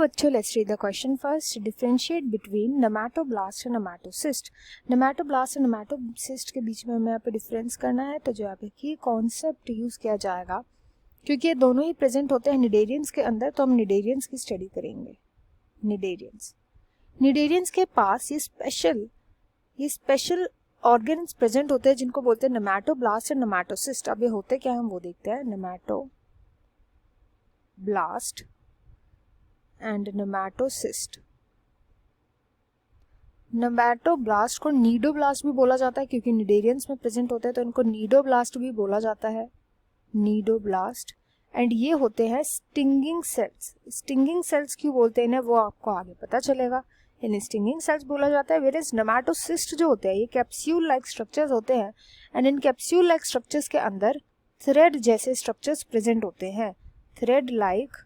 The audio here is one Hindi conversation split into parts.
बच्चों, let's read the question first. Differentiate between nematoblast and nematocyst. Nematoblast and nematocyst के बीच में हमें यहाँ पे डिफरेंस करना है. तो जो यहाँ पे की कॉन्सेप्ट यूज किया जाएगा, क्योंकि ये दोनों ही प्रेजेंट होते हैं निडेरियंस के अंदर, तो हम निडेरियंस की स्टडी करेंगे. निडेरियंस के पास ये स्पेशल ऑर्गेन्स प्रेजेंट होते हैं जिनको बोलते हैं नेमाटोब्लास्ट एंड नेमाटोसिस्ट. अब ये होते क्या हम वो देखते हैं. नेमाटोब्लास्ट एंड नेमाटोसिस्ट. नेमाटोब्लास्ट को नीडोब्लास्ट भी बोला जाता है क्योंकि निडेरियंस में प्रेजेंट होते हैं, तो इनको नीडोब्लास्ट भी बोला जाता है. नीडोब्लास्ट. एंड ये होते हैं स्टिंगिंग सेल्स. स्टिंगिंग सेल्स क्यों बोलते हैं इन्हें वो आपको आगे पता चलेगा. इन्हें स्टिंगिंग सेल्स बोला जाता है. वेयर इज नेमाटोसिस्ट जो होते हैं ये कैप्सूल लाइक स्ट्रक्चर्स होते हैं. And in capsule like structures के अंदर थ्रेड जैसे स्ट्रक्चर्स प्रेजेंट होते हैं. थ्रेड लाइक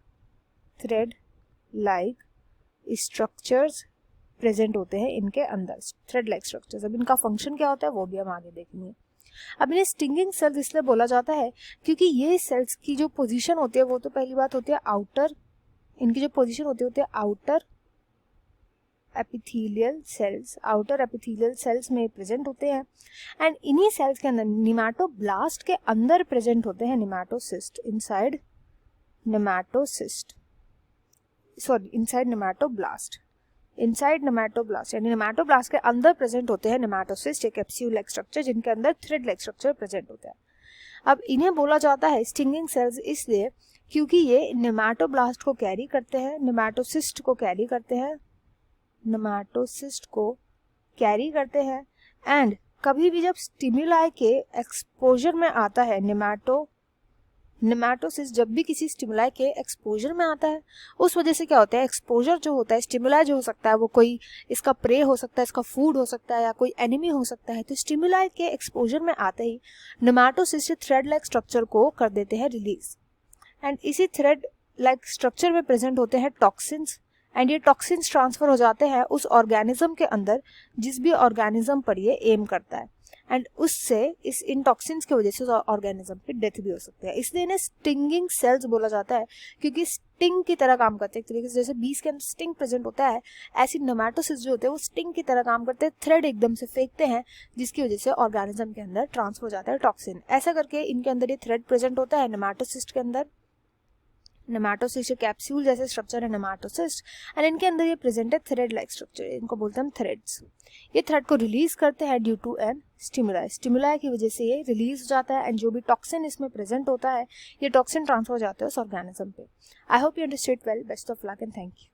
स्ट्रक्चर्स प्रेजेंट होते हैं इनके अंदर. Thread like structures. अब इनका फंक्शन क्या होता है वो भी हम आगे देखेंगे. अब इन्हें स्टिंगिंग सेल्स इसलिए बोला जाता है क्योंकि ये सेल्स की जो पोजीशन होती है वो तो पहली बात होती है आउटर. इनकी जो पोजीशन होती है आउटर एपिथेलियल सेल्स में प्रेजेंट होते हैं. एंड इन्हीं सेल्स के अंदर नेमाटोब्लास्ट के अंदर प्रेजेंट होते हैं नेमाटोसिस्ट. इनसाइड नेमाटोब्लास्ट यानी नेमाटोब्लास्ट के अंदर प्रेजेंट होते हैं नेमाटोसिस्ट, एक कैप्सूल लाइक स्ट्रक्चर जिनके अंदर थ्रेड लाइक स्ट्रक्चर प्रेजेंट होता है. अब इन्हें बोला जाता है स्टिंगिंग सेल्स इसलिए क्योंकि ये नेमाटोब्लास्ट को कैरी करते हैं, नेमाटोसिस्ट को कैरी करते हैं. एंड कभी भी जब स्टिमुलाई के एक्सपोजर में आता है नेमाटोसिस्ट जब भी किसी स्टिमुलाई के एक्सपोजर में आता है, उस वजह से क्या होता है, एक्सपोजर जो होता है, स्टिमुलाई जो हो सकता है वो कोई इसका प्रे हो सकता है, इसका फूड हो सकता है या कोई एनिमी हो सकता है. तो स्टिमुलाई के एक्सपोजर में आते ही नेमाटोसिस्ट थ्रेड लाइक स्ट्रक्चर को कर देते हैं रिलीज. एंड इसी थ्रेड लाइक स्ट्रक्चर में प्रेजेंट होते हैं टॉक्सिन्स. एंड ये टॉक्सिन्स ट्रांसफर हो जाते हैं उस ऑर्गेनिज्म के अंदर जिस भी ऑर्गेनिज्म पर ये एम करता है. एंड उससे इन टॉक्सिन्स की वजह से उस ऑर्गेनिज्म की डेथ भी हो सकती है. इसलिए इन्हें स्टिंगिंग सेल्स बोला जाता है क्योंकि स्टिंग की तरह काम करते हैं. एक तरीके से जैसे बीज के अंदर स्टिंग प्रेजेंट होता है, ऐसी नेमाटोसिस्ट जो होते हैं वो स्टिंग की तरह काम करते हैं. थ्रेड एकदम से फेंकते हैं जिसकी वजह से ऑर्गेनिज्म के अंदर ट्रांसफर हो जाता है टॉक्सिन. ऐसा करके इनके अंदर ये थ्रेड प्रेजेंट होता है नेमाटोसिस्ट के अंदर. नेमाटोसिस्ट कैप्सूल जैसे स्ट्रक्चर है नेमाटोसिस्ट. एंड इनके अंदर ये प्रेजेंट है थ्रेड लाइक स्ट्रक्चर. इनको बोलते हैं हम थ्रेड्स. ये थ्रेड को रिलीज करते हैं ड्यू टू एन स्टिमुलाई की वजह से ये रिलीज हो जाता है. एंड जो भी टॉक्सिन इसमें प्रेजेंट होता है ये टॉक्सिन ट्रांसफर हो जाता है उस ऑर्गेनिज्म पे. I hope you understood well. Best of luck and thank you.